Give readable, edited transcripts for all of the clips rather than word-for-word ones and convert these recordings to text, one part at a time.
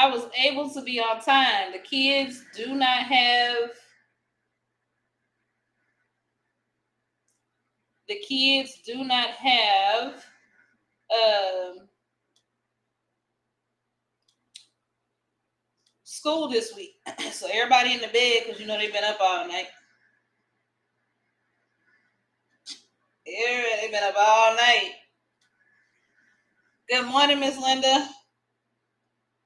I was able to be on time. The kids do not have school this week. So everybody in the bed because they've been up all night. They've been up all night. Good morning, Miss Linda.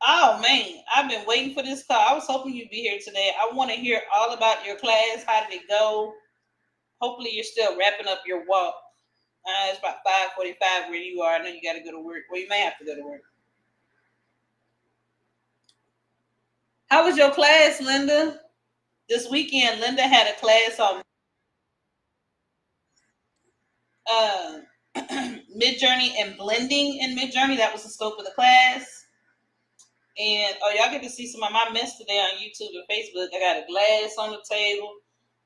Oh man, I've been waiting for this call. I was hoping you'd be here today. I want to hear all about your class. How did it go? Hopefully you're still wrapping up your walk. It's about 5:45 where you are. I know you got to go to work. Well, you may have to go to work. How was your class, Linda? This weekend, Linda had a class on Midjourney and blending in Midjourney. That was the scope of the class. And y'all get to see some of my mess today on YouTube and Facebook. I got a glass on the table.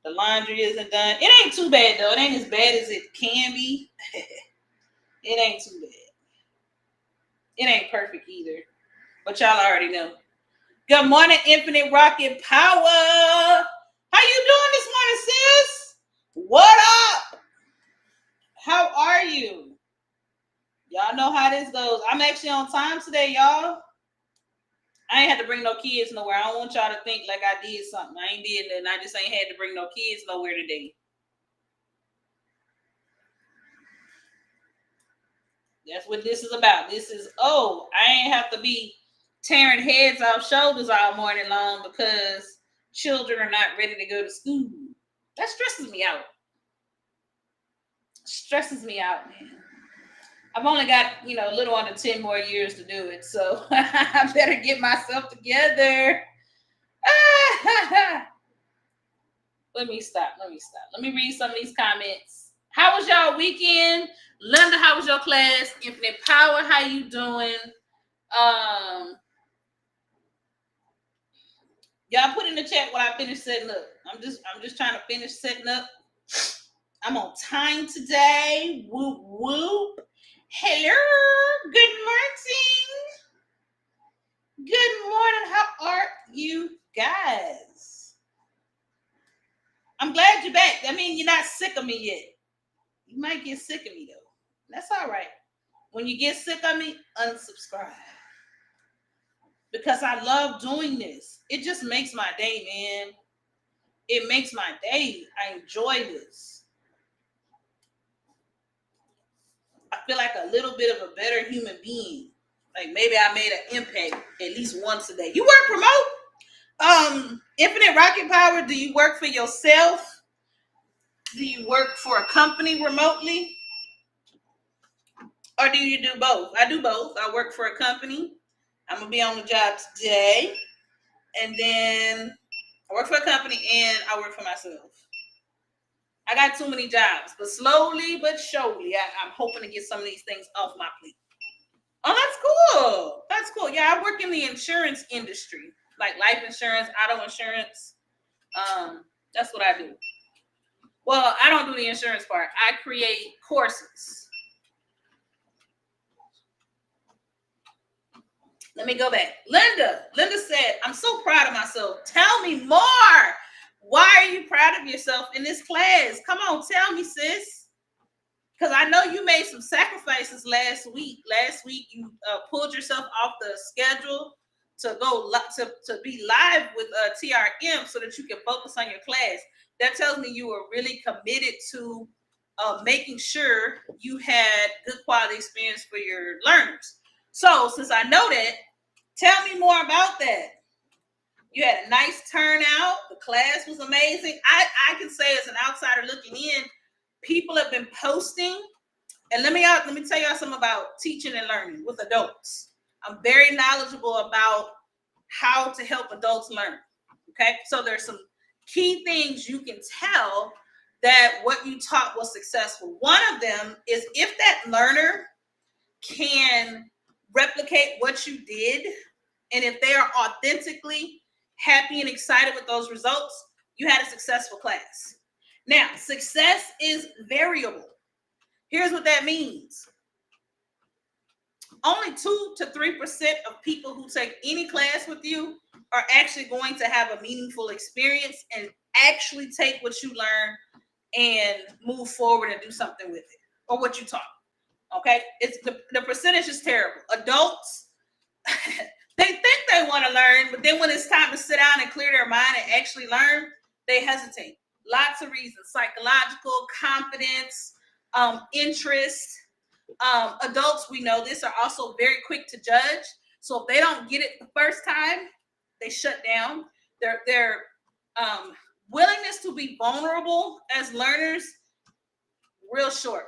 The laundry isn't done. It ain't too bad though. It ain't as bad as it can be. It ain't too bad. It ain't perfect either. But y'all already know. Good morning, Infinite Rocket Power. How you doing this morning, sis? What up? How are you? Y'all know how this goes. I'm actually on time today, y'all. I ain't had to bring no kids nowhere. I don't want y'all to think like I did something. I ain't did nothing. I just ain't had to bring no kids nowhere today. That's what this is about. This is, I ain't have to be tearing heads off shoulders all morning long because children are not ready to go to school. That stresses me out. Stresses me out, man. I've only got, a little under 10 more years to do it. So I better get myself together. Let me stop. Let me read some of these comments. How was y'all weekend? Linda, how was your class? Infinite Power, how you doing? Y'all put in the chat when I finish setting up. I'm just trying to finish setting up. I'm on time today. Whoop whoop. Hello. Good morning. Good morning. How are you guys? I'm glad you're back. That means you're not sick of me yet. You might get sick of me though. That's all right. When you get sick of me, unsubscribe. Because I love doing this. It just makes my day, man. It makes my day. I enjoy this. I feel like a little bit of a better human being. Like maybe I made an impact at least once a day. You work remote? Infinite Rocket Power, do you work for yourself? Do you work for a company remotely? Or do you do both? I do both. I work for a company. I'm going to be on the job today. And then I work for a company and I work for myself. I got too many jobs, but slowly but surely, I'm hoping to get some of these things off my plate. Oh, that's cool. That's cool. Yeah, I work in the insurance industry, like life insurance, auto insurance. That's what I do. Well, I don't do the insurance part. I create courses. Let me go back. Linda said, I'm so proud of myself. Tell me more. Why are you proud of yourself in this class? Come on, tell me, sis. Because I know you made some sacrifices last week. Last week, you pulled yourself off the schedule to go to be live with TRM so that you can focus on your class. That tells me you were really committed to making sure you had good quality experience for your learners. So since I know that, tell me more about that. You had a nice turnout. The class was amazing. I can say as an outsider looking in, people have been posting. And let me tell y'all something about teaching and learning with adults. I'm very knowledgeable about how to help adults learn. Okay, so there's some key things you can tell that what you taught was successful. One of them is if that learner can replicate what you did, and if they are authentically happy and excited with those results, you had a successful class. Now, success is variable. Here's what that means. only 2 to 3% of people who take any class with you are actually going to have a meaningful experience and actually take what you learn and move forward and do something with it or what you taught. Okay, it's the percentage is terrible. Adults, they think they want to learn, but then when it's time to sit down and clear their mind and actually learn, they hesitate. Lots of reasons: psychological, confidence, interest. Adults, we know this, are also very quick to judge. So if they don't get it the first time, they shut down. Their willingness to be vulnerable as learners, real short.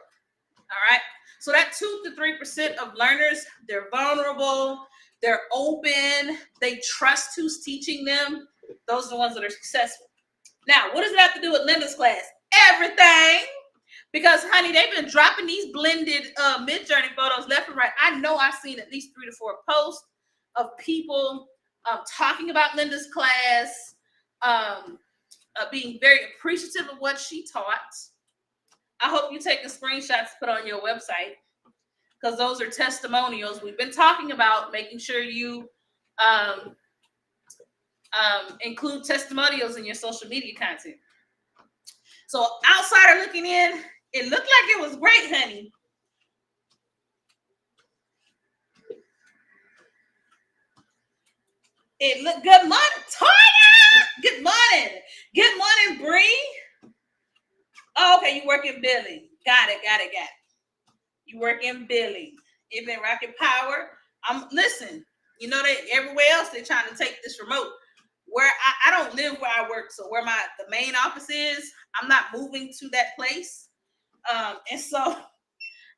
All right. So that 2 to 3% of learners, they're vulnerable, they're open, they trust who's teaching them. Those are the ones that are successful. Now, what does it have to do with Linda's class? Everything. Because, honey, they've been dropping these blended mid-journey photos left and right. I know I've seen at least 3 to 4 posts of people talking about Linda's class, being very appreciative of what she taught. I hope you take a screenshot to put on your website, because those are testimonials. We've been talking about making sure you include testimonials in your social media content. So outsider looking in, it looked like it was great, honey. It looked good. Morning, Toya. Good morning. Good morning, Bree. Oh, okay, you work in billing. Got it. You work in billing. Even Rocket Power. Listen. You know that everywhere else they're trying to take this remote. Where I don't live where I work, so where the main office is, I'm not moving to that place. And so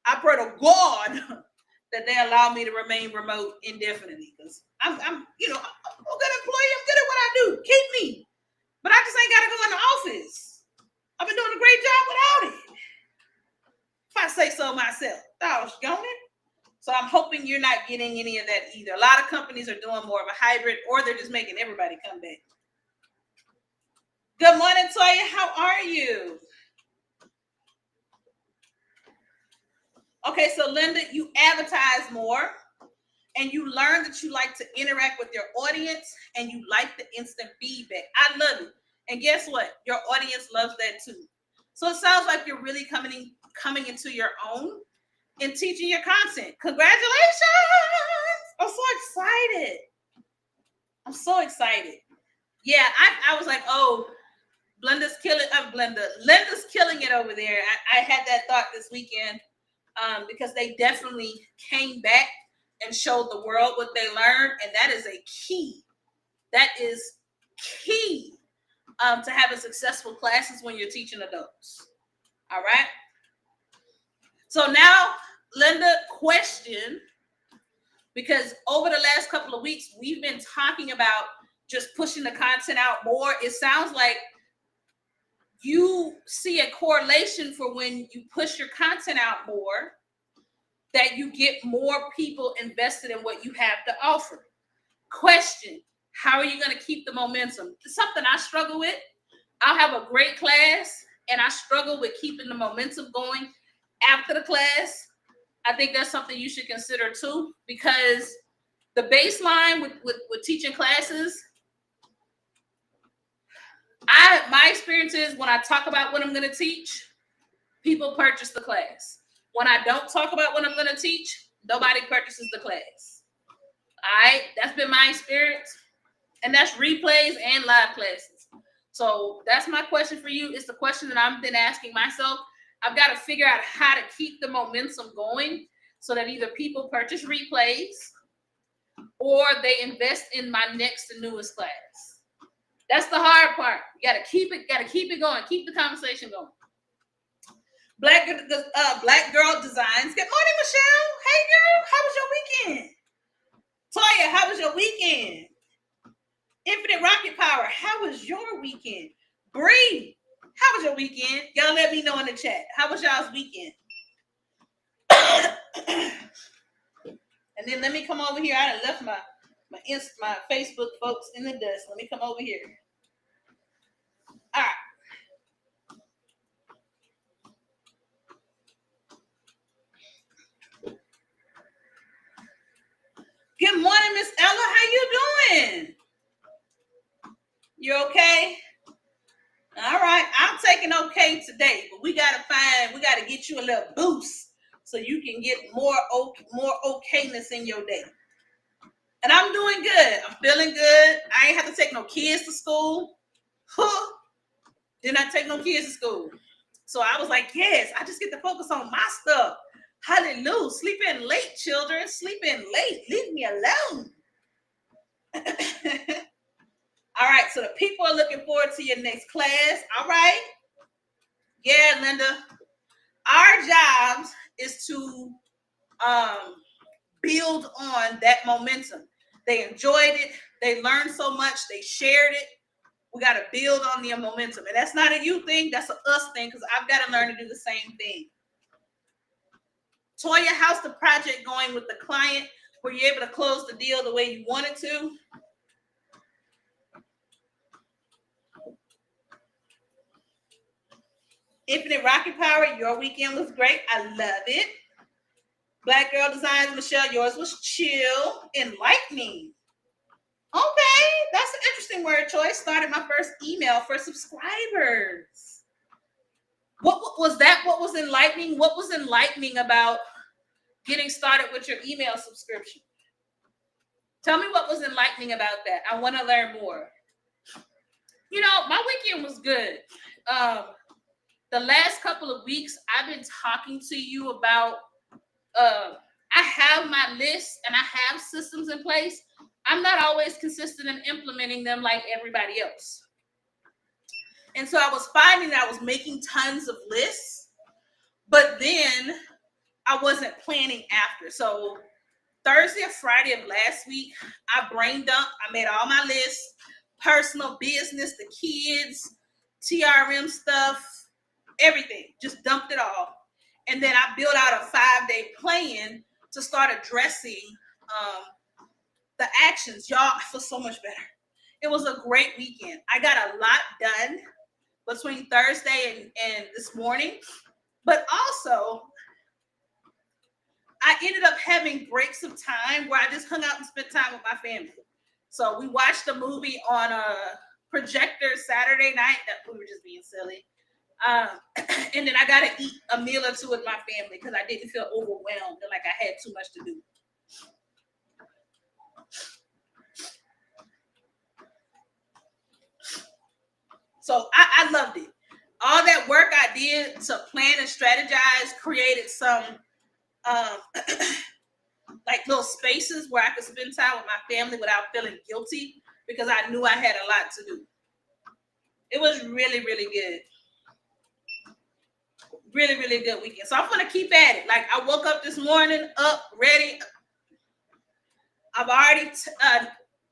I pray to God that they allow me to remain remote indefinitely, because I'm a good employee. I'm good at what I do. Keep me. But I just ain't got to go in the office. I've been doing a great job without it, if I say so myself. Doggone it. So I'm hoping you're not getting any of that either. A lot of companies are doing more of a hybrid, or they're just making everybody come back. Good morning, Toya. How are you? Okay, so Linda, you advertise more, and you learn that you like to interact with your audience, and you like the instant feedback. I love it. And guess what? Your audience loves that too. So it sounds like you're really coming into your own and teaching your content. Congratulations! I'm so excited. Yeah, I was like, oh, Linda's killing it over there. I had that thought this weekend, because they definitely came back and showed the world what they learned, and that is a key. That is key to having successful classes when you're teaching adults. All right. So now, Linda, question, because over the last couple of weeks, we've been talking about just pushing the content out more. It sounds like you see a correlation for when you push your content out more, that you get more people invested in what you have to offer. Question, how are you going to keep the momentum? It's something I struggle with. I'll have a great class, and I struggle with keeping the momentum going after the class. I think that's something you should consider too, because the baseline with teaching classes, my experience is when I talk about what I'm going to teach, people purchase the class. When I don't talk about what I'm going to teach, nobody purchases the class. All right, that's been my experience, and that's replays and live classes. So that's my question for you. It's the question that I've been asking myself. I've got to figure out how to keep the momentum going so that either people purchase replays or they invest in my next and newest class. That's the hard part. You got to keep it going. Keep the conversation going. Black Girl Designs. Good morning, Michelle. Hey, girl. How was your weekend? Toya, how was your weekend? Infinite Rocket Power, how was your weekend? Bree, how was your weekend? Y'all let me know in the chat. How was y'all's weekend? And then let me come over here. I done left my Facebook folks in the dust. Let me come over here. All right. Good morning, Miss Ella. How you doing? You okay? All right. I'm taking okay today, but we gotta get you a little boost so you can get more okayness in your day. And I'm doing good. I'm feeling good. I ain't have to take no kids to school. Huh. Did not take no kids to school. So I was like, yes, I just get to focus on my stuff. Hallelujah. Sleep in late, children. Sleep in late. Leave me alone. All right, so the people are looking forward to your next class. All right. Yeah, Linda. Our jobs is to build on that momentum. They enjoyed it. They learned so much. They shared it. We got to build on the momentum. And that's not a you thing. That's an us thing because I've got to learn to do the same thing. Toya, how's the project going with the client? Were you able to close the deal the way you wanted to? Infinite Rocket Power, your weekend was great. I love it. Black Girl Designs, Michelle, yours was chill, enlightening. Okay, that's an interesting word choice. Started my first email for subscribers. What was that? What was enlightening? What was enlightening about getting started with your email subscription? Tell me what was enlightening about that. I want to learn more. You know, my weekend was good. The last couple of weeks, I've been talking to you about I have my list and I have systems in place. I'm not always consistent in implementing them like everybody else. And so I was finding that I was making tons of lists, but then I wasn't planning after. So Thursday or Friday of last week, I brain dumped. I made all my lists, personal, business, the kids, TRM stuff, everything. Just dumped it all. And then I built out a 5-day plan to start addressing the actions. Y'all, I feel so much better. It was a great weekend. I got a lot done between Thursday and this morning. But also, I ended up having breaks of time where I just hung out and spent time with my family. So we watched a movie on a projector Saturday night. That we were just being silly. And then I got to eat a meal or two with my family because I didn't feel overwhelmed and like I had too much to do. So I loved it. All that work I did to plan and strategize created some like little spaces where I could spend time with my family without feeling guilty because I knew I had a lot to do. It was really, really good. Really, really good weekend. So I'm going to keep at it. Like I woke up this morning, up, ready. I've already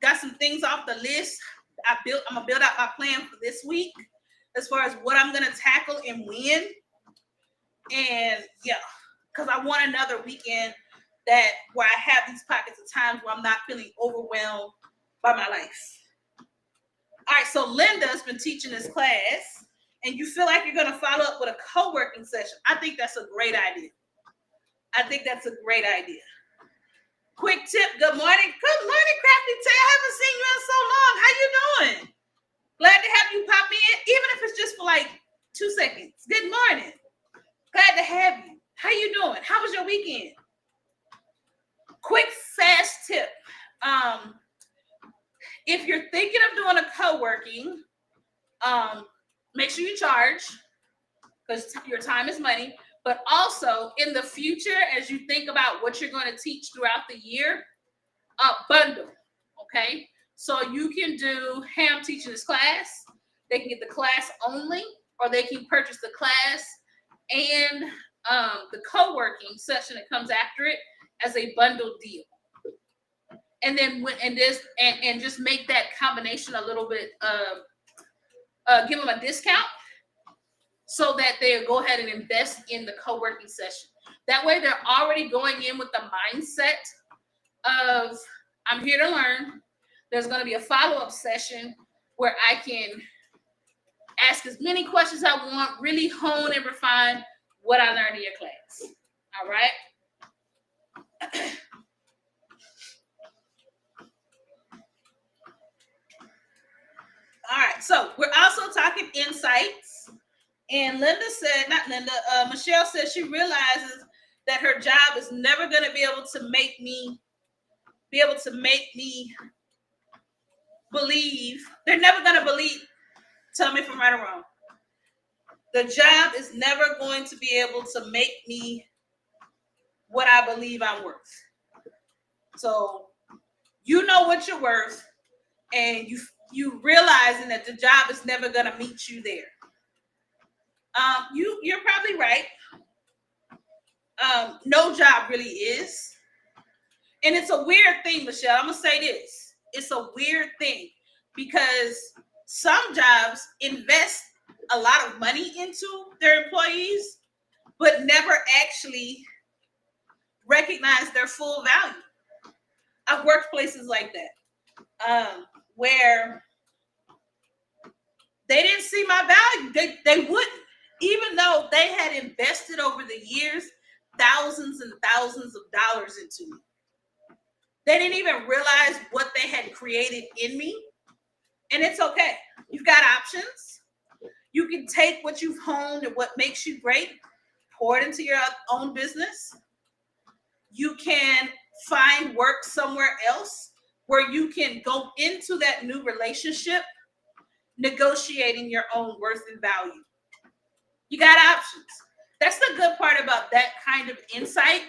got some things off the list. I'm going to build out my plan for this week as far as what I'm going to tackle and when. And yeah, because I want another weekend where I have these pockets of times where I'm not feeling overwhelmed by my life. All right, so Linda's been teaching this class, and you feel like you're going to follow up with a co-working session. I think that's a great idea. Quick tip. Good morning. Good morning, Crafty Tay. I haven't seen you in so long. How you doing? Glad to have you pop in, even if it's just for like 2 seconds. Good morning. Glad to have you. How you doing? How was your weekend? Quick, fast tip. If you're thinking of doing a co-working, make sure you charge because your time is money. But also in the future, as you think about what you're going to teach throughout the year, bundle, okay? So you can do, hey, I'm teaching this class. They can get the class only, or they can purchase the class and the co-working session that comes after it as a bundle deal. And then and just make that combination a little bit give them a discount so that they'll go ahead and invest in the co-working session. That way they're already going in with the mindset of I'm here to learn. There's going to be a follow-up session where I can ask as many questions I want, really hone and refine what I learned in your class. All right. right. So we're also talking insights. And Michelle said she realizes that her job is never going to be able to make me believe. They're never going to believe. Tell me if I'm right or wrong. The job is never going to be able to make me what I believe I'm worth. So you know what you're worth, and you realizing that the job is never going to meet you there. You're probably right. No job really is. And it's a weird thing, Michelle. I'm going to say this. It's a weird thing because some jobs invest a lot of money into their employees, but never actually recognize their full value. I've worked places like that where they didn't see my value. They wouldn't, even though they had invested over the years thousands and thousands of dollars into me. They didn't even realize what they had created in me. And it's okay. You've got options. You can take what you've honed and what makes you great, pour it into your own business. You can find work somewhere else where you can go into that new relationship negotiating your own worth and value. You got options. That's the good part about that kind of insight,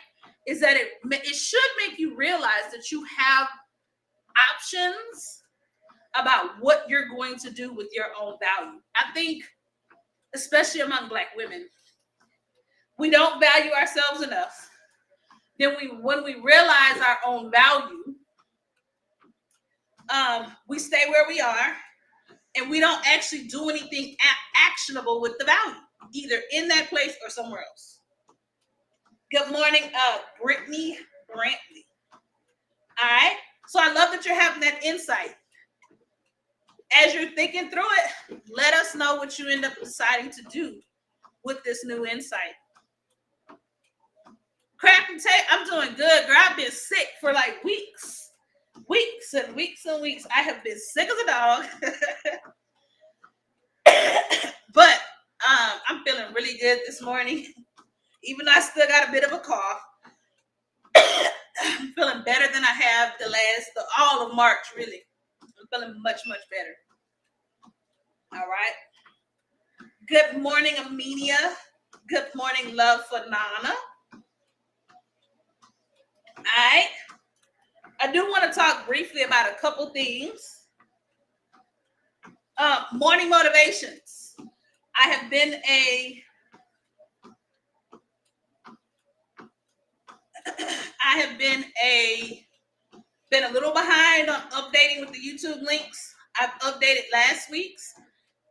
is that it should make you realize that you have options about what you're going to do with your own value. I think, especially among Black women, we don't value ourselves enough. Then when we realize our own value, we stay where we are, and we don't actually do anything actionable with the value, either in that place or somewhere else. Good morning, Brittany Brantley. All right. So I love that you're having that insight. As you're thinking through it, let us know what you end up deciding to do with this new insight. Crack and tape, I'm doing good, girl. I've been sick for like weeks and weeks and weeks. I have been sick as a dog. But I'm feeling really good this morning. Even though I still got a bit of a cough. I'm feeling better than I have all of March, really. I'm feeling much, much better. All right. Good morning, Amelia. Good morning, love for Nana. All right. I do want to talk briefly about a couple things. Morning motivations. I have been a little behind on updating with the YouTube links. I've updated last week's,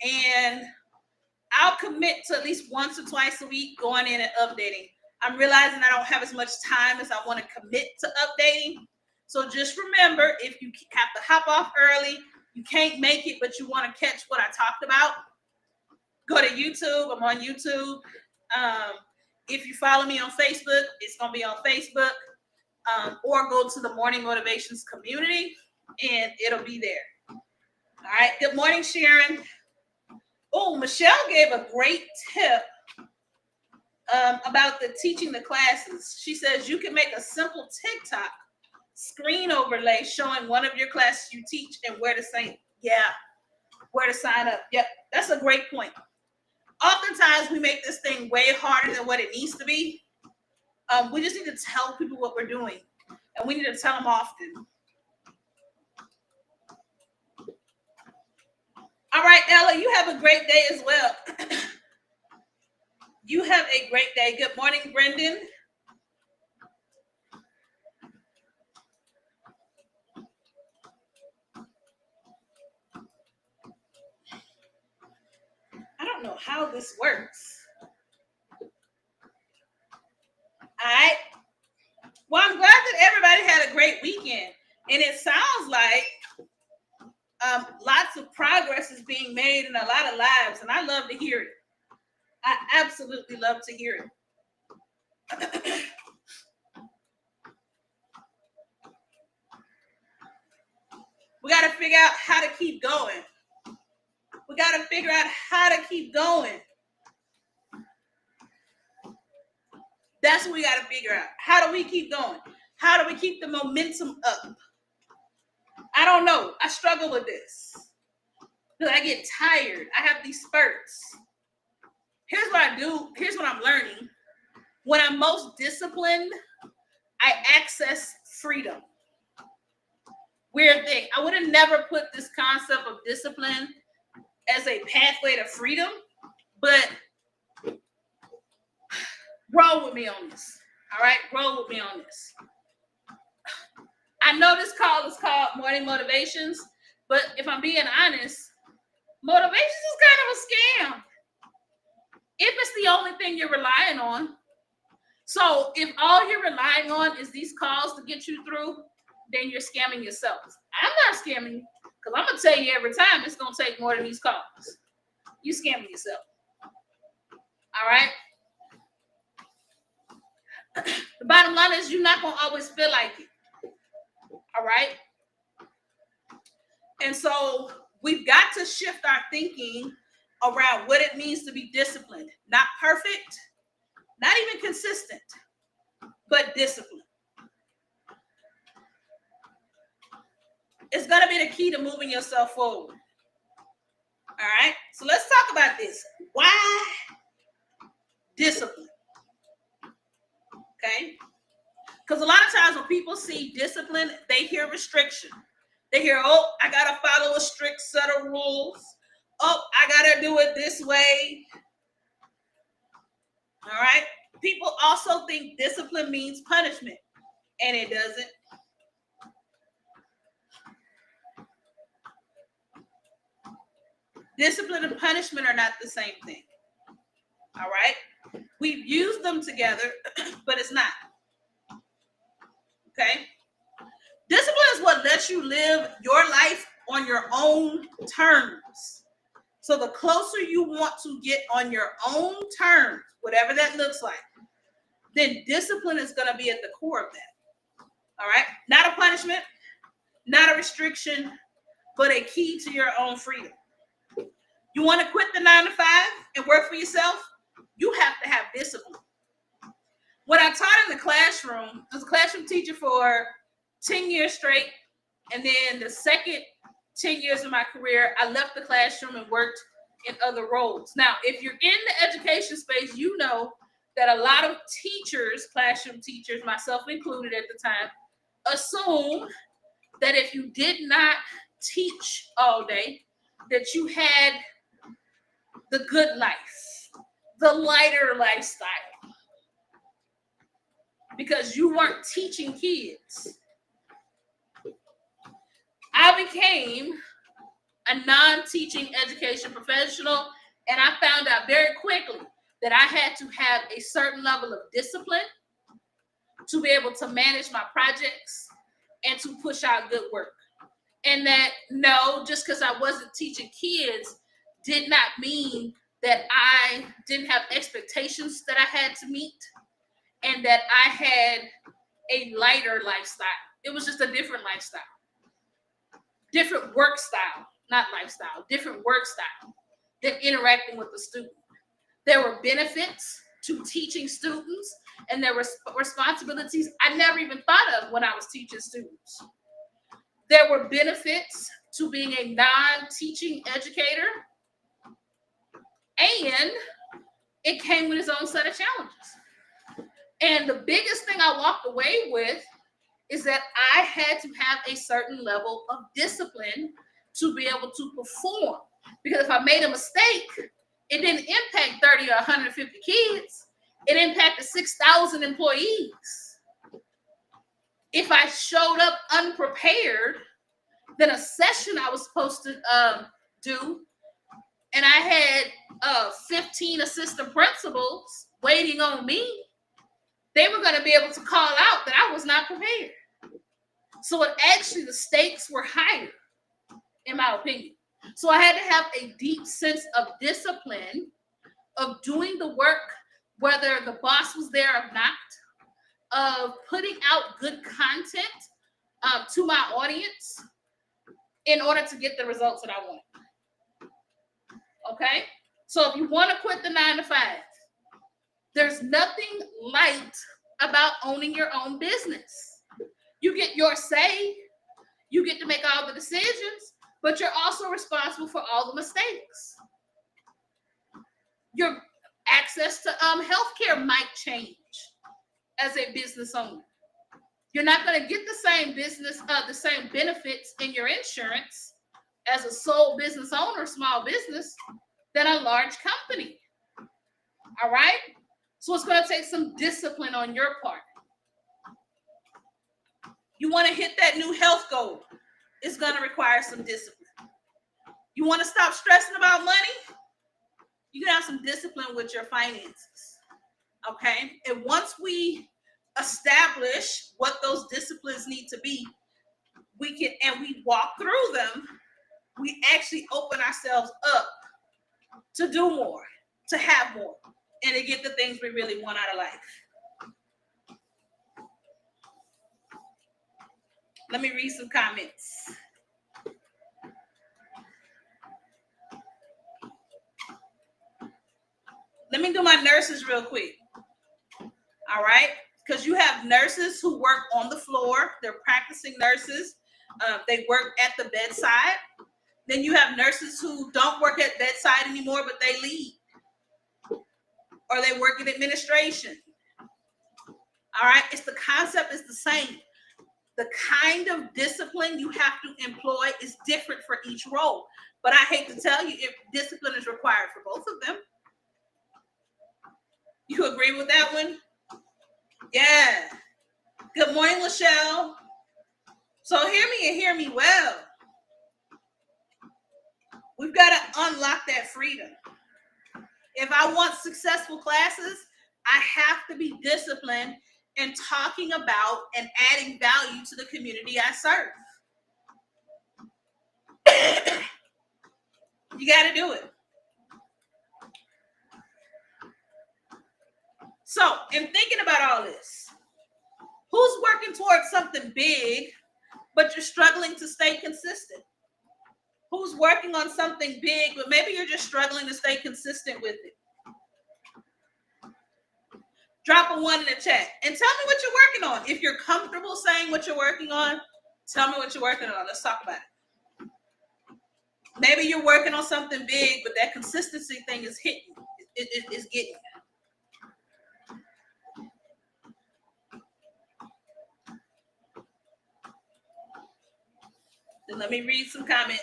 and I'll commit to at least once or twice a week going in and updating. I'm realizing I don't have as much time as I want to commit to updating. So just remember, if you have to hop off early, you can't make it, but you want to catch what I talked about, go to YouTube. I'm on YouTube. If you follow me on Facebook, it's going to be on Facebook. Or go to the Morning Motivations community, and it'll be there. All right. Good morning, Sharon. Oh, Michelle gave a great tip about teaching the classes. She says you can make a simple TikTok screen overlay showing one of your classes you teach and where to sign. Yeah, where to sign up. Yep, that's a great point. Oftentimes we make this thing way harder than what it needs to be. We just need to tell people what we're doing, and we need to tell them often. All right, Ella, you have a great day as well. You have a great day. Good morning, Brendan. I don't know how this works. All right. Well, I'm glad that everybody had a great weekend. And it sounds like lots of progress is being made in a lot of lives. And I love to hear it. I absolutely love to hear it. We got to figure out how to keep going. We got to figure out how to keep going. That's what we got to figure out. How do we keep going? How do we keep the momentum up? I don't know. I struggle with this. Because I get tired. I have these spurts. Here's what I do. Here's what I'm learning. When I'm most disciplined, I access freedom. Weird thing. I would have never put this concept of discipline as a pathway to freedom, but roll with me on this. All right? Roll with me on this. I know this call is called Morning Motivations, but if I'm being honest, motivations is kind of a scam. If it's the only thing you're relying on. So if all you're relying on is these calls to get you through, then you're scamming yourself. I'm not scamming you, because I'm going to tell you every time it's going to take more than these calls. You scamming yourself. All right? The bottom line is you're not going to always feel like it. All right? And so we've got to shift our thinking around what it means to be disciplined. Not perfect, not even consistent, but disciplined. It's going to be the key to moving yourself forward. All right? So let's talk about this. Why discipline? Okay? Because a lot of times when people see discipline, they hear restriction. They hear, oh, I got to follow a strict set of rules. Oh, I got to do it this way. All right? People also think discipline means punishment, and it doesn't. Discipline and punishment are not the same thing. All right? We've used them together, but it's not. Okay? Discipline is what lets you live your life on your own terms. So the closer you want to get on your own terms, whatever that looks like, then discipline is going to be at the core of that. All right? Not a punishment, not a restriction, but a key to your own freedom. You want to quit the 9-to-5 and work for yourself? You have to have discipline. When I taught in the classroom, I was a classroom teacher for 10 years straight. And then the second 10 years of my career, I left the classroom and worked in other roles. Now, if you're in the education space, you know that a lot of teachers, classroom teachers, myself included at the time, assume that if you did not teach all day, that you had the good life, the lighter lifestyle, because you weren't teaching kids. I became a non-teaching education professional, and I found out very quickly that I had to have a certain level of discipline to be able to manage my projects and to push out good work. And that, no, just because I wasn't teaching kids did not mean that I didn't have expectations that I had to meet and that I had a lighter lifestyle. It was just a different lifestyle. Different work style, not lifestyle, different work style than interacting with the student. There were benefits to teaching students, and there were responsibilities I never even thought of when I was teaching students. There were benefits to being a non-teaching educator, and it came with its own set of challenges. And the biggest thing I walked away with is that I had to have a certain level of discipline to be able to perform. Because if I made a mistake, it didn't impact 30 or 150 kids. It impacted 6,000 employees. If I showed up unprepared, then a session I was supposed to do, and I had 15 assistant principals waiting on me, they were going to be able to call out that I was not prepared. So the stakes were higher, in my opinion. So I had to have a deep sense of discipline, of doing the work, whether the boss was there or not, of putting out good content to my audience in order to get the results that I want. Okay? So if you want to quit the 9 to 5, there's nothing light about owning your own business. You get your say, you get to make all the decisions, but you're also responsible for all the mistakes. Your access to healthcare might change as a business owner. You're not going to get the same benefits in your insurance as a sole business owner, small business, than a large company. All right? So it's going to take some discipline on your part. You want to hit that new health goal. It's going to require some discipline. You want to stop stressing about money? You can have some discipline with your finances. Okay? And once we establish what those disciplines need to be, we walk through them, we actually open ourselves up to do more, to have more, and to get the things we really want out of life. Let me read some comments. Let me do my nurses real quick. All right? Because you have nurses who work on the floor. They're practicing nurses. They work at the bedside. Then you have nurses who don't work at bedside anymore, but they lead. Or they work in administration. All right? The concept is the same. The kind of discipline you have to employ is different for each role. But I hate to tell you, if discipline is required for both of them. You agree with that one? Yeah. Good morning, Lachelle. So hear me and hear me well. We've got to unlock that freedom. If I want successful classes, I have to be disciplined in talking about and adding value to the community I serve. You got to do it. So, in thinking about all this, who's working towards something big, but you're struggling to stay consistent? Who's working on something big, but maybe you're just struggling to stay consistent with it? Drop a 1 in the chat and tell me what you're working on. If you're comfortable saying what you're working on, tell me what you're working on. Let's talk about it. Maybe you're working on something big, but that consistency thing is hitting. It's getting you. Then let me read some comments.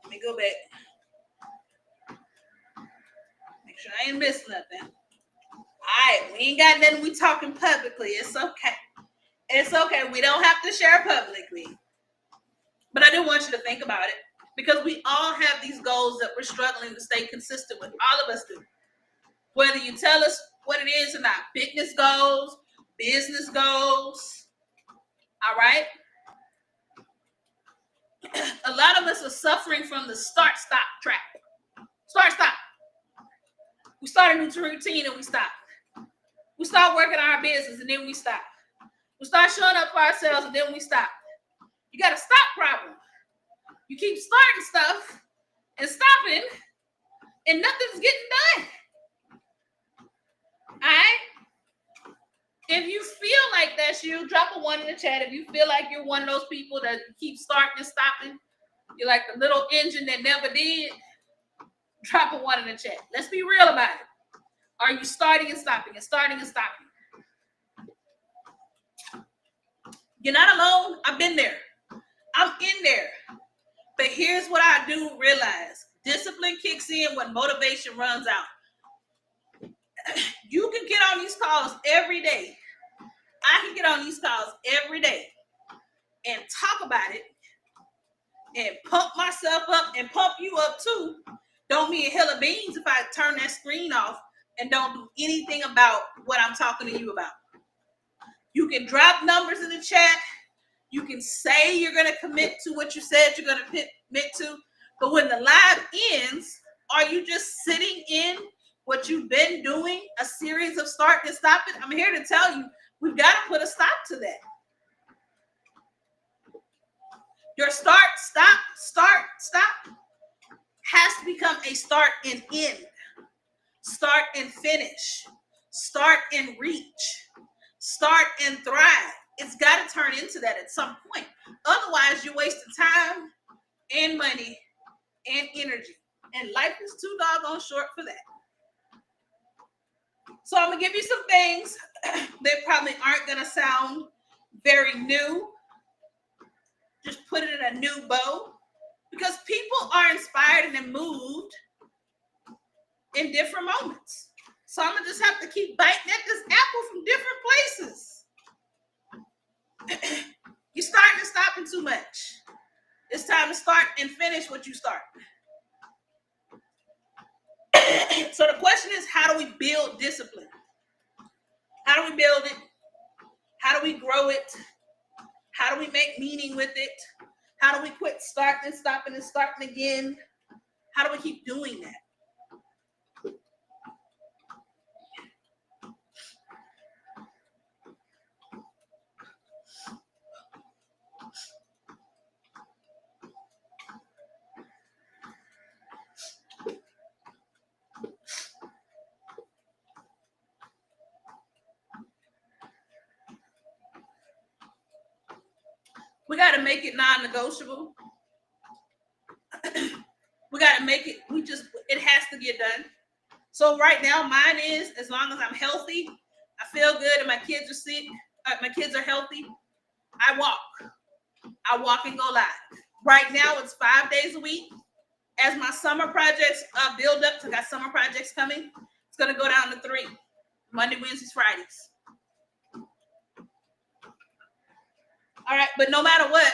Let me go back. Make sure I ain't missing nothing. All right, we ain't got nothing. We talking publicly. It's okay. It's okay. We don't have to share publicly. But I do want you to think about it, because we all have these goals that we're struggling to stay consistent with. All of us do. Whether you tell us what it is or not. Fitness goals, business goals. All right? A lot of us are suffering from the start-stop trap. Start-stop. We start a new routine and we stop. We start working on our business and then we stop. We start showing up for ourselves and then we stop. You got a stop problem. You keep starting stuff and stopping and nothing's getting done. All right? If you feel like that's you, drop a 1 in the chat. If you feel like you're one of those people that keep starting and stopping, you're like the little engine that never did, drop a 1 in the chat. Let's be real about it. Are you starting and stopping and starting and stopping? You're not alone. I've been there. I'm in there. But here's what I do realize. Discipline kicks in when motivation runs out. You can get on these calls every day. I can get on these calls every day and talk about it and pump myself up and pump you up too. Don't mean a hill of beans if I turn that screen off and don't do anything about what I'm talking to you about. You can drop numbers in the chat. You can say you're going to commit to what you said you're going to commit to, but when the live ends, are you just sitting in what you've been doing, a series of start and stop it? I'm here to tell you, we've got to put a stop to that. Your start, stop has to become a start and end, start and finish, start and reach, start and thrive. It's got to turn into that at some point. Otherwise, you're wasting time and money and energy. And life is too doggone short for that. So I'm going to give you some things that probably aren't going to sound very new. Just put it in a new bow. Because people are inspired and moved in different moments. So I'm going to just have to keep biting at this apple from different places. You're starting and stopping too much. It's time to start and finish what you start. So the question is, how do we build discipline? How do we build it? How do we grow it? How do we make meaning with it? How do we quit starting and stopping and starting again? How do we keep doing that? We got to make it non-negotiable. We got to make it, it has to get done. So right now, mine is, as long as I'm healthy, I feel good, and my kids are sick, my kids are healthy, I walk and go live. Right now, it's 5 days a week. As my summer projects build up, so I got summer projects coming, it's going to go down to 3, Monday, Wednesdays, Fridays. All right, but no matter what,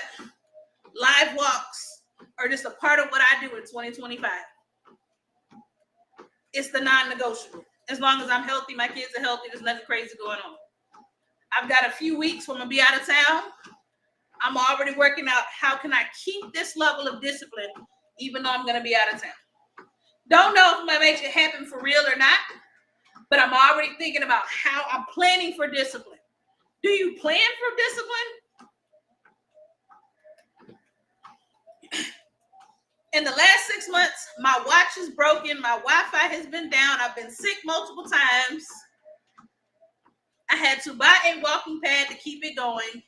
live walks are just a part of what I do in 2025. It's the non-negotiable. As long as I'm healthy, my kids are healthy, there's nothing crazy going on. I've got a few weeks when I'm going to be out of town. I'm already working out how can I keep this level of discipline even though I'm going to be out of town. Don't know if I'm going to make it happen for real or not, but I'm already thinking about how I'm planning for discipline. Do you plan for discipline? In the last 6 months, my watch is broken. My Wi-Fi has been down. I've been sick multiple times. I had to buy a walking pad to keep it going.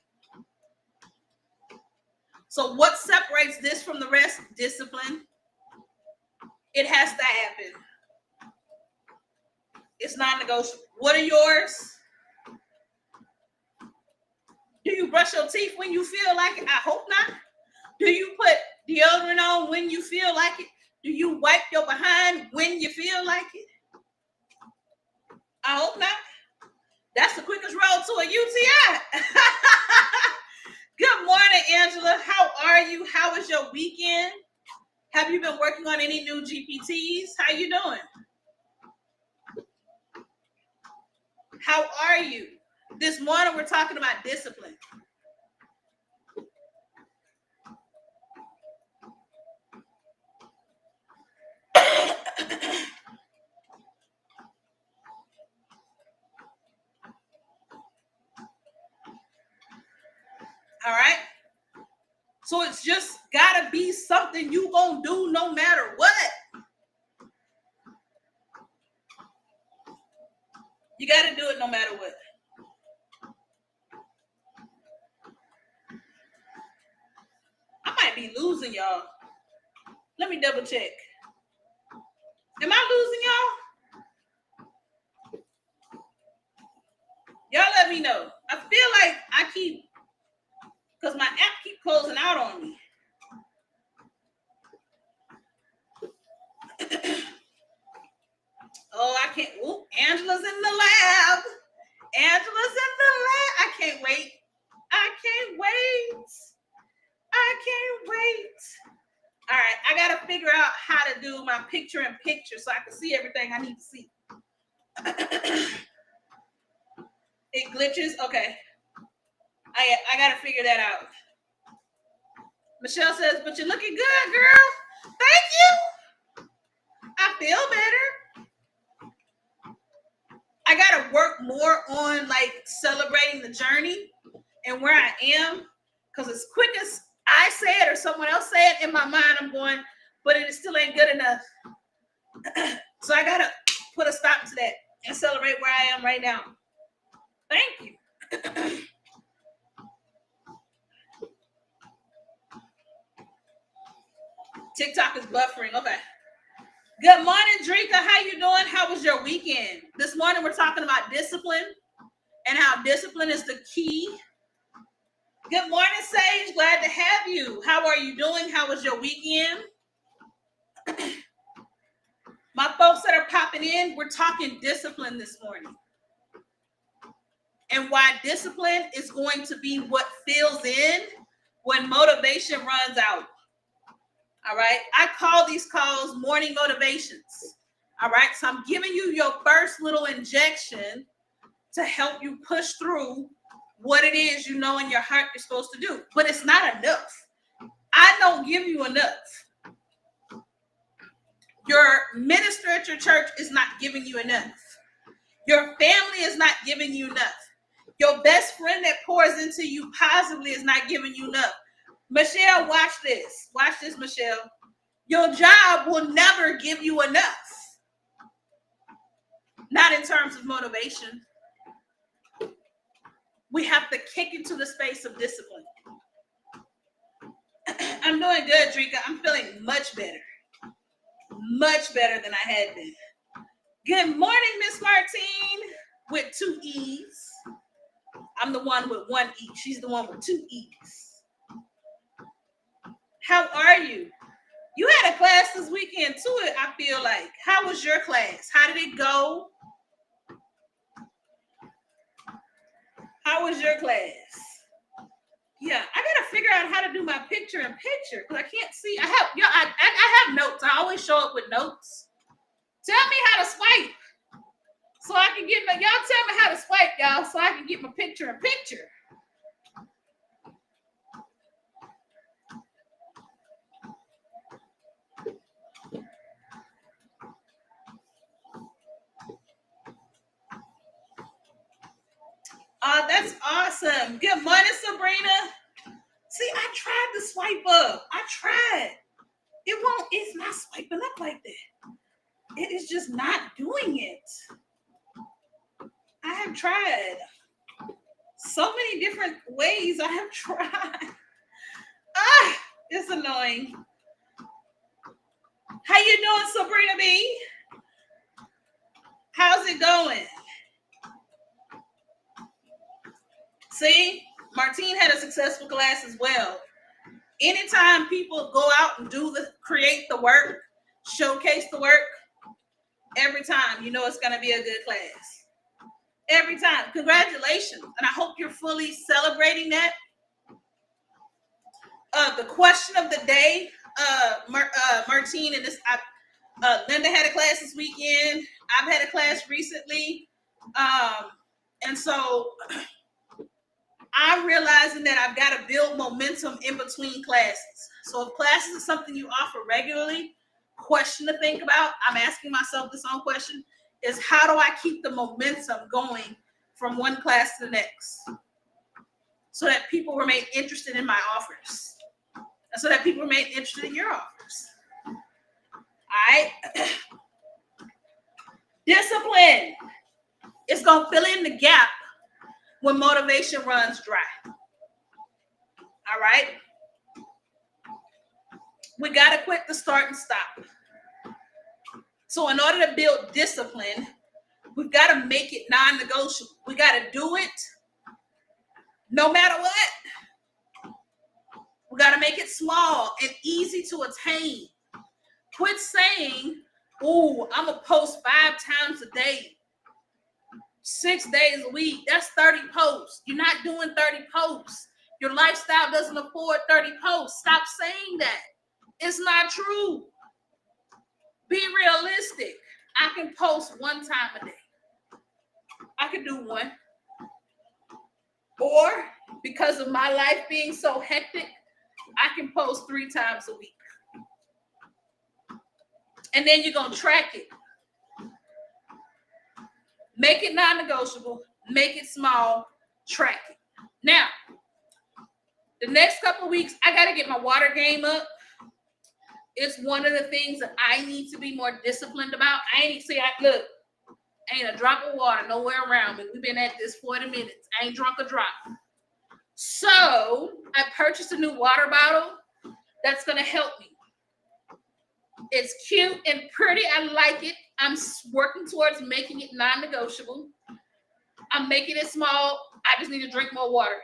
So what separates this from the rest? Discipline. It has to happen. It's non-negotiable. What are yours? Do you brush your teeth when you feel like it? I hope not. Do you put deodorant on when you feel like it? Do you wipe your behind when you feel like it? I hope not. That's the quickest road to a UTI. Good morning, Angela. How are you? How was your weekend? Have you been working on any new GPTs? How you doing? How are you? This morning, we're talking about discipline. All right. So it's just got to be something you going to do no matter what. You got to do it no matter what. I might be losing y'all. Let me double check. Am I losing y'all? Y'all let me know. I feel like I keep, because my app keep closing out on me. Oh, I can't. Ooh, Angela's in the lab. Angela's in the lab. I can't wait. I can't wait. I can't wait. All right, I got to figure out how to do my picture in picture so I can see everything I need to see. It glitches? Okay. I got to figure that out. Michelle says, but you're looking good, girl. Thank you. I feel better. I got to work more on like celebrating the journey and where I am. Because as quick as I say it or someone else say it, in my mind, I'm going, but it still ain't good enough. So I got to put a stop to that and celebrate where I am right now. Thank you. TikTok is buffering. Okay. Good morning, Drika. How you doing? How was your weekend? This morning we're talking about discipline and how discipline is the key. Good morning, Sage. Glad to have you. How are you doing? How was your weekend? My folks that are popping in, we're talking discipline this morning. And why discipline is going to be what fills in when motivation runs out. All right. I call these calls morning motivations. All right. So I'm giving you your first little injection to help you push through what it is you know in your heart you're supposed to do. But it's not enough. I don't give you enough. Your minister at your church is not giving you enough. Your family is not giving you enough. Your best friend that pours into you positively is not giving you enough. Michelle, watch this. Watch this, Michelle. Your job will never give you enough. Not in terms of motivation. We have to kick into the space of discipline. I'm doing good, Drika. I'm feeling much better. Much better than I had been. Good morning, Miss Martine, with 2 E's. I'm the one with 1 E. She's the one with 2 E's. How are you? You had a class this weekend too, I feel like. How was your class? How did it go? How was your class? Yeah, I gotta figure out how to do my picture in picture because I can't see. I have notes. I always show up with notes. Tell me how to swipe so I can get my. Y'all tell me how to swipe, y'all, so I can get my picture in picture. That's awesome. Good morning, Sabrina. See, I tried to swipe up. I tried. It won't. It's not swiping up like that. It is just not doing it. I have tried so many different ways. I have tried. It's annoying. How you doing, Sabrina B? How's it going? See, Martine had a successful class as well. Anytime people go out and create the work, showcase the work, every time you know it's going to be a good class. Every time. Congratulations. And I hope you're fully celebrating that. The question of the day, Martine, and this, Linda had a class this weekend. I've had a class recently. And so I'm realizing that I've got to build momentum in between classes. So if classes is something you offer regularly, question to think about, I'm asking myself this own question, is how do I keep the momentum going from one class to the next so that people remain interested in my offers and so that people remain interested in your offers. All right. Discipline is going to fill in the gap when motivation runs dry. All right. We got to quit the start and stop. So in order to build discipline, we've got to make it non-negotiable. We got to do it no matter what. We got to make it small and easy to attain. Quit saying, oh, I'm going to post 5 times a day, 6 days a week. That's 30 posts. You're not doing 30 posts. Your lifestyle doesn't afford 30 posts. Stop saying that. It's not true. Be realistic. I can post 1 time a day. I can do 1. Or because of my life being so hectic, I can post 3 times a week. And then you're going to track it. Make it non-negotiable. Make it small. Track it. Now, the next couple of weeks, I got to get my water game up. It's one of the things that I need to be more disciplined about. Look, ain't a drop of water nowhere around me. We've been at this 40 minutes. I ain't drunk a drop. So I purchased a new water bottle that's going to help me. It's cute and pretty. I like it. I'm working towards making it non-negotiable. I'm making it small. I just need to drink more water.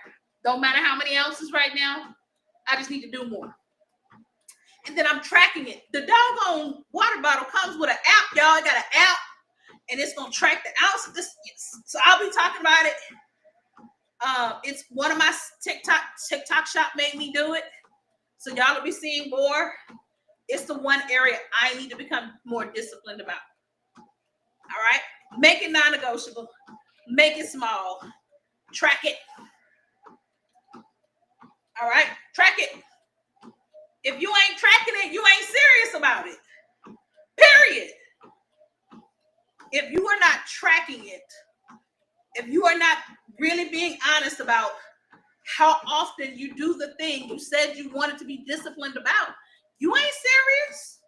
Don't matter how many ounces right now. I just need to do more. And then I'm tracking it. The doggone water bottle comes with an app, y'all. I got an app, and it's going to track the ounces. So I'll be talking about it. It's one of my TikTok shop made me do it. So y'all will be seeing more. It's the one area I need to become more disciplined about. All right? Make it non-negotiable. Make it small. Track it. All right? Track it. If you ain't tracking it, you ain't serious about it. Period. If you are not tracking it, if you are not really being honest about how often you do the thing you said you wanted to be disciplined about, you ain't serious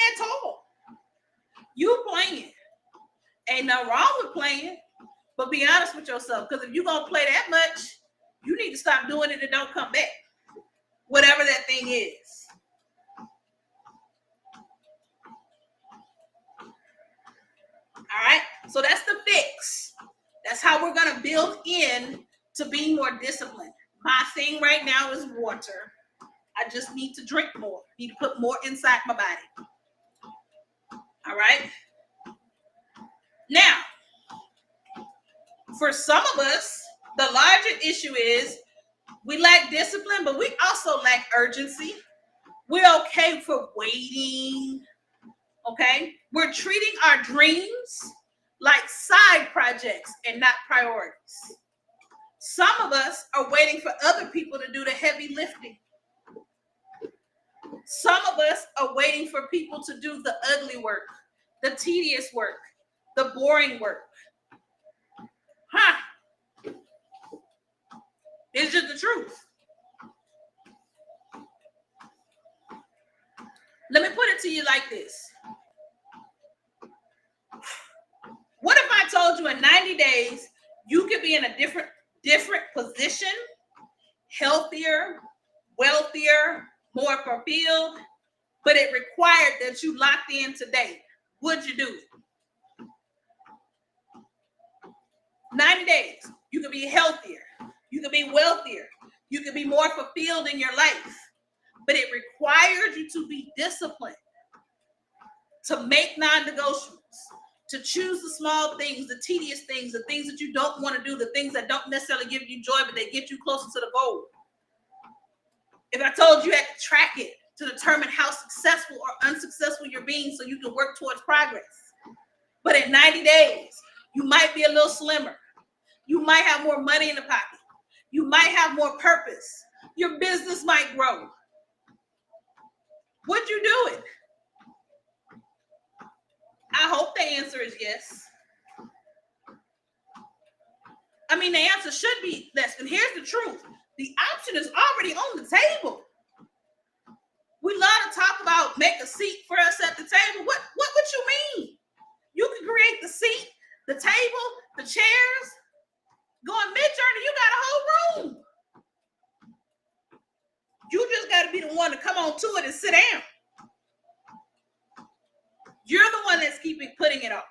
at all. You playing. Ain't nothing wrong with playing, but be honest with yourself, because if you're going to play that much, you need to stop doing it and don't come back. Whatever that thing is. All right? So that's the fix. That's how we're going to build in to being more disciplined. My thing right now is water. I just need to drink more. Need to put more inside my body. All right? Now, for some of us, the larger issue is we lack discipline, but we also lack urgency. We're okay for waiting. Okay? We're treating our dreams like side projects and not priorities. Some of us are waiting for other people to do the heavy lifting. Some of us are waiting for people to do the ugly work, the tedious work, the boring work. It's just the truth. Let me put it to you like this. What if I told you in 90 days you could be in a different position, healthier, wealthier, more fulfilled, but it required that you locked in today? Would you do it? 90 days. You could be healthier. You could be wealthier. You could be more fulfilled in your life. But it required you to be disciplined, to make non-negotiables, to choose the small things, the tedious things, the things that you don't want to do, the things that don't necessarily give you joy, but they get you closer to the goal. If I told you had to track it to determine how successful or unsuccessful you're being so you can work towards progress. But in 90 days, you might be a little slimmer. You might have more money in the pocket. You might have more purpose. Your business might grow. Would you do it? I hope the answer is yes. I mean, the answer should be yes. And here's the truth. The option is already on the table. We love to talk about make a seat for us at the table. What you mean? You can create the seat, the table, the chairs. Going mid-journey, you got a whole room. You just got to be the one to come on to it and sit down. You're the one that's putting it off.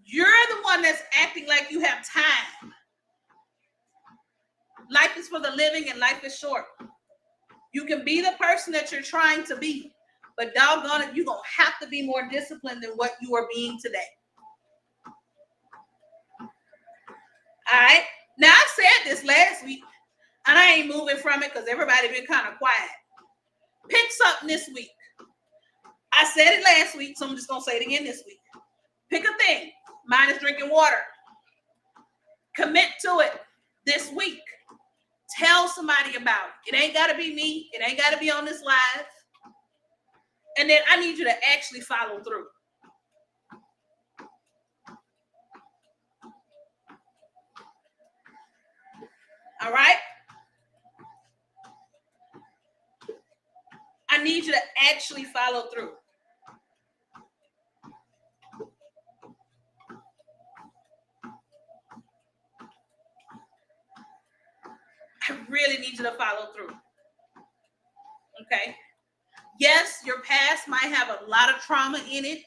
You're the one that's acting like you have time. Life is for the living and life is short. You can be the person that you're trying to be, but doggone it, you're going to have to be more disciplined than what you are being today. All right. Now, I said this last week, and I ain't moving from it because everybody been kind of quiet. Pick something this week. I said it last week, so I'm just going to say it again this week. Pick a thing. Mine is drinking water. Commit to it. this week. Tell somebody about it. It ain't got to be me. It ain't got to be on this live. And then I need you to actually follow through. All right? I need you to actually follow through. I really need you to follow through. Okay? Yes, your past might have a lot of trauma in it.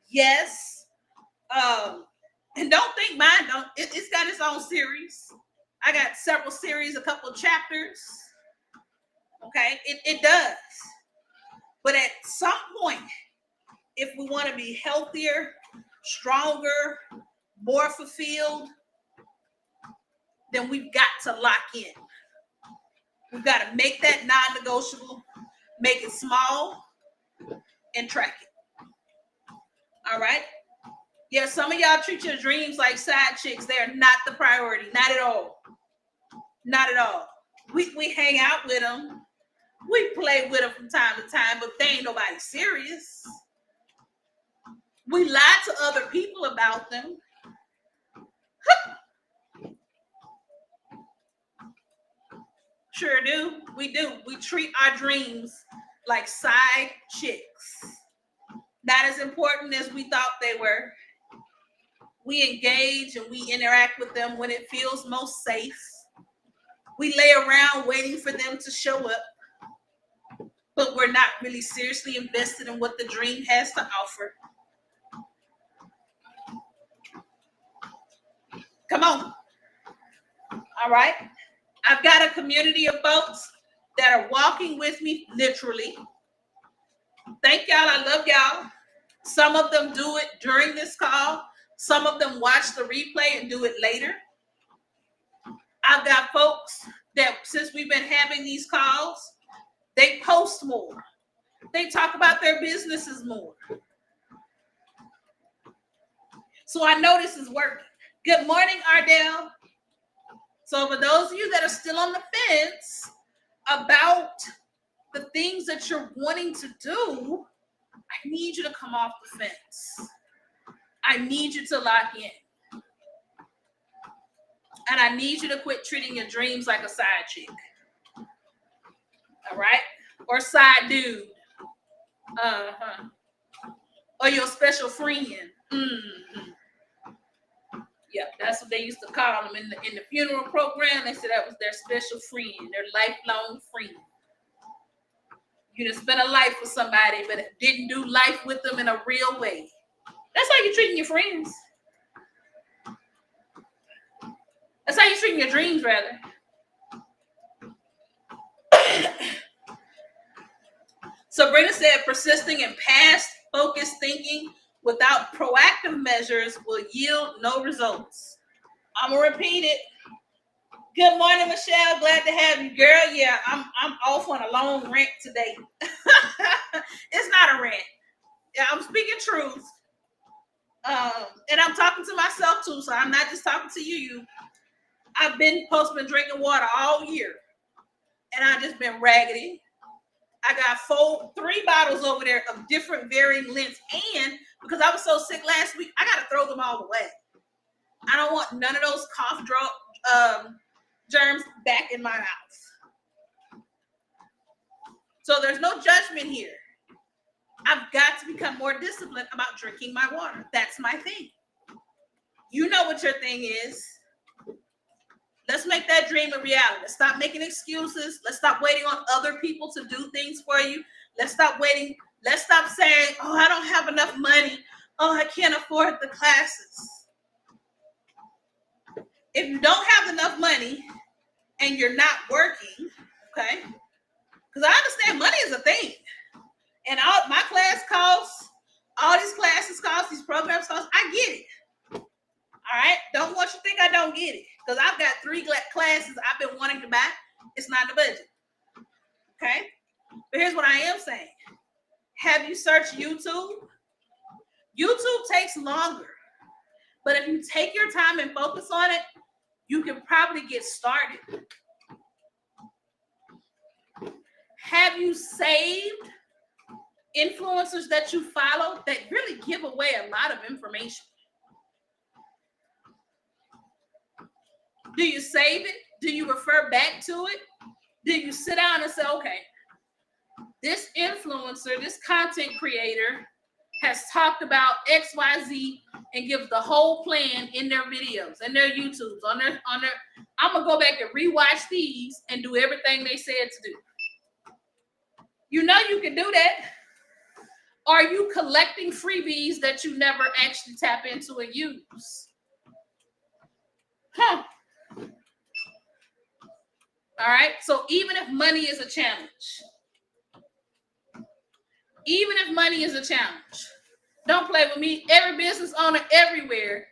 Yes. And don't think mine don't. It's got its own series. I got several series, a couple of chapters. Okay? It does. But at some point, if we want to be healthier, stronger, more fulfilled, then we've got to lock in. We've got to make that non-negotiable, make it small, and track it. All right? Yeah, some of y'all treat your dreams like side chicks. They are not the priority. Not at all. Not at all. We hang out with them. We play with them from time to time, but they ain't nobody serious. We lie to other people about them. Sure do. We do. We treat our dreams like side chicks. Not as important as we thought they were. We engage and we interact with them when it feels most safe. We lay around waiting for them to show up, but we're not really seriously invested in what the dream has to offer. Come on. All right. I've got a community of folks that are walking with me, literally. Thank y'all. I love y'all. Some of them do it during this call. Some of them watch the replay and do it later. I've got folks that, since we've been having these calls, they post more. They talk about their businesses more. So I know this is working. Good morning, Ardell. So for those of you that are still on the fence about the things that you're wanting to do, I need you to come off the fence. I need you to lock in. And I need you to quit treating your dreams like a side chick. All right? Or side dude. Or your special friend. Yeah, that's what they used to call them in the funeral program. They said that was their special friend, their lifelong friend. You done spent a life with somebody, but didn't do life with them in a real way. That's how you're treating your friends. That's how you're treating your dreams, rather. Sabrina said, persisting in past focused thinking without proactive measures will yield no results. I'm going to repeat it. Good morning, Michelle. Glad to have you, girl. Yeah, I'm off on a long rant today. It's not a rant. Yeah, I'm speaking truth. And I'm talking to myself too, so I'm not just talking to you. I've been drinking water all year, and I've just been raggedy. I got 3 bottles over there of different varying lengths, and because I was so sick last week, I got to throw them all away. I don't want none of those cough drop germs back in my mouth. So there's no judgment here. I've got to become more disciplined about drinking my water. That's my thing. You know what your thing is. Let's make that dream a reality. Let's stop making excuses. Let's stop waiting on other people to do things for you. Let's stop waiting. Let's stop saying, oh, I don't have enough money. Oh, I can't afford the classes. If you don't have enough money and you're not working, okay, because I understand money is a thing. And all my class costs, all these classes cost, these programs cost, I get it. All right? Don't want you to think I don't get it. Because I've got 3 classes I've been wanting to buy. It's not in the budget. Okay? But here's what I am saying. Have you searched YouTube? YouTube takes longer. But if you take your time and focus on it, you can probably get started. Have you saved influencers that you follow that really give away a lot of information? Do you save it? Do you refer back to it? Do you sit down and say, okay, this influencer, this content creator has talked about XYZ and gives the whole plan in their videos and their YouTubes on their I'm gonna go back and rewatch these and do everything they said to do. You know you can do that. Are you collecting freebies that you never actually tap into and use? All right. So even if money is a challenge, don't play with me. Every business owner everywhere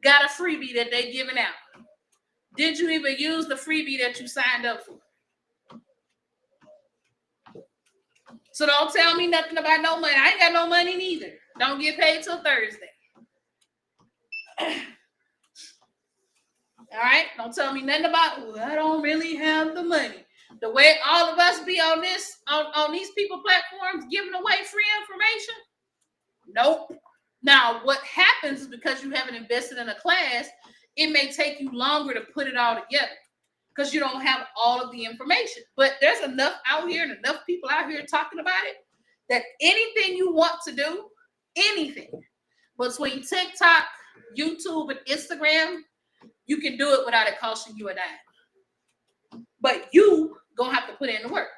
got a freebie that they're giving out. Did you even use the freebie that you signed up for? So don't tell me nothing about no money. I ain't got no money neither. Don't get paid till Thursday. All right? Don't tell me nothing about, well, I don't really have the money. The way all of us be on this, on these people platforms giving away free information. Nope. Now, what happens is because you haven't invested in a class, it may take you longer to put it all together because you don't have all of the information. But there's enough out here and enough people out here talking about it that anything you want to do, anything between TikTok, YouTube, and Instagram, you can do it without it costing you a dime. But you gonna have to put in the work.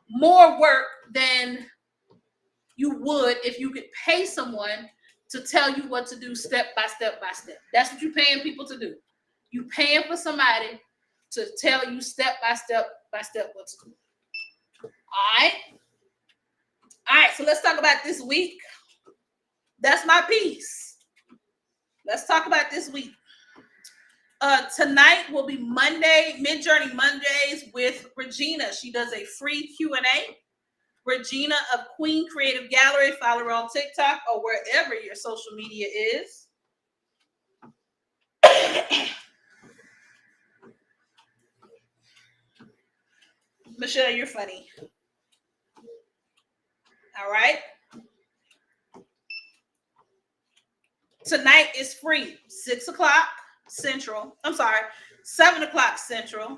More work than you would if you could pay someone to tell you what to do step by step by step. That's what you're paying people to do. You're paying for somebody to tell you step by step what to do. All right, so let's talk about this week. That's my piece. Let's talk about this week. Tonight will be Monday, Mid-Journey Mondays with Regina. She does a free Q&A. Regina of Queen Creative Gallery. Follow her on TikTok or wherever your social media is. Michelle, you're funny. All right. Tonight is free. 6 o'clock Central. I'm sorry, 7 o'clock Central.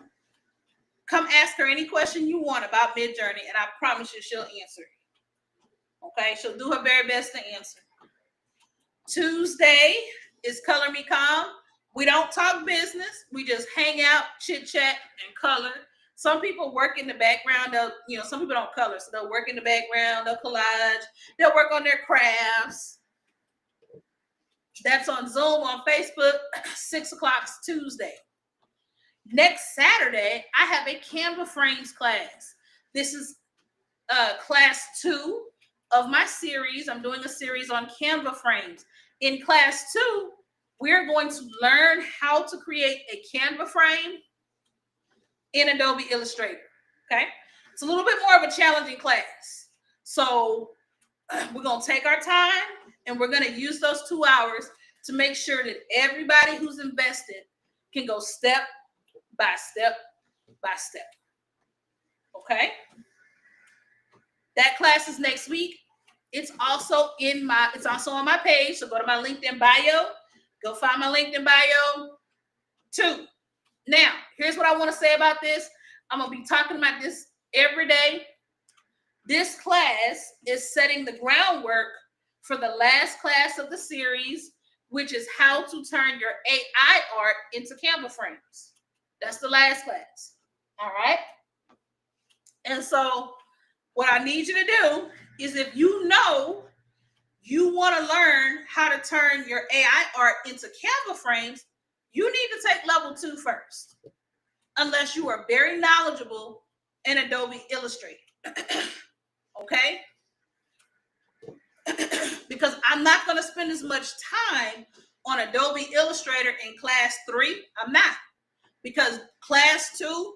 Come ask her any question you want about Mid-Journey, and I promise you she'll answer. Okay, she'll do her very best to answer. Tuesday is Color Me Calm. We don't talk business. We just hang out, chit chat, and color. Some people work in the background. Some people don't color, so they'll work in the background. They'll collage. They'll work on their crafts. That's on Zoom, on Facebook, 6 o'clock Tuesday. Next Saturday, I have a Canva Frames class. This is class 2 of my series. I'm doing a series on Canva Frames. In class 2, we're going to learn how to create a Canva frame in Adobe Illustrator. Okay? It's a little bit more of a challenging class. So we're going to take our time and we're going to use those 2 hours to make sure that everybody who's invested can go step by step by step. Okay? That class is next week. It's also on my page. So go to my LinkedIn bio. Go find my LinkedIn bio too. Now, here's what I want to say about this. I'm going to be talking about this every day. This class is setting the groundwork for the last class of the series, which is how to turn your AI art into Canva frames. That's the last class. All right? And so what I need you to do is, if you know you want to learn how to turn your AI art into Canva frames, you need to take level 2 first, unless you are very knowledgeable in Adobe Illustrator. Okay? Because I'm not going to spend as much time on Adobe Illustrator in class 3. I'm not. Because class 2,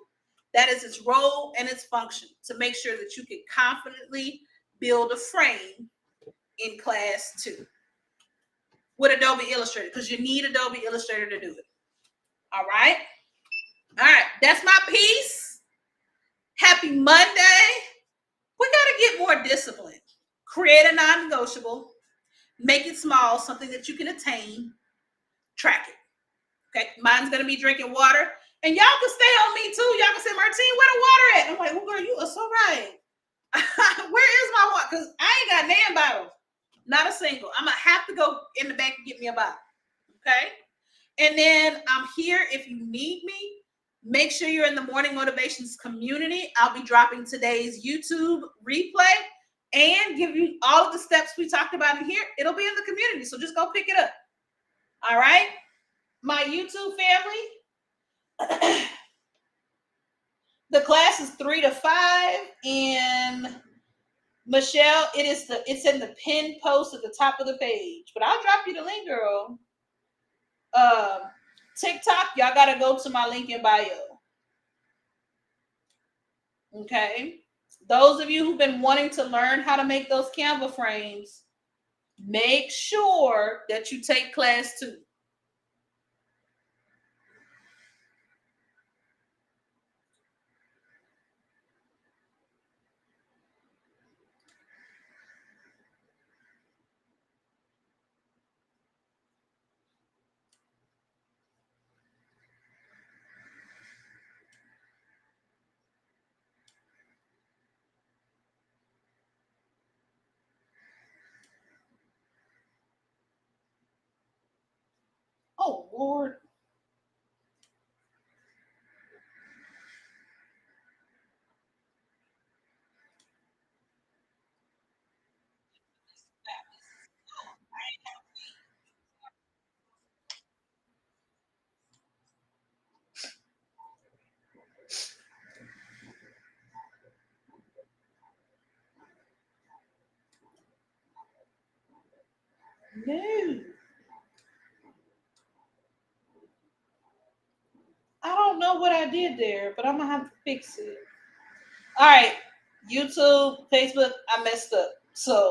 that is its role and its function, to make sure that you can confidently build a frame in class 2 with Adobe Illustrator, because you need Adobe Illustrator to do it. All right. All right. That's my piece. Happy Monday. We got to get more discipline. Create a non-negotiable. Make it small, something that you can attain. Track it. Okay. Mine's going to be drinking water. And y'all can stay on me too. Y'all can say, Martine, where the water at? I'm like, well, girl, you are so right. Where is my water? Because I ain't got damn bottles. Not a single. I'm going to have to go in the back and get me a bottle. Okay. And then I'm here if you need me. Make sure you're in the Morning Motivations community. I'll be dropping today's YouTube replay and give you all of the steps we talked about in here. It'll be in the community. So just go pick it up. All right. My YouTube family. The class is 3 to 5. And Michelle, it's in the pinned post at the top of the page. But I'll drop you the link, girl. TikTok, y'all gotta go to my link in bio. Okay. Those of you who've been wanting to learn how to make those Canva frames, make sure that you take class 2. Oh, Lord. No. I don't know what I did there, but I'm going to have to fix it. All right. YouTube, Facebook, I messed up. So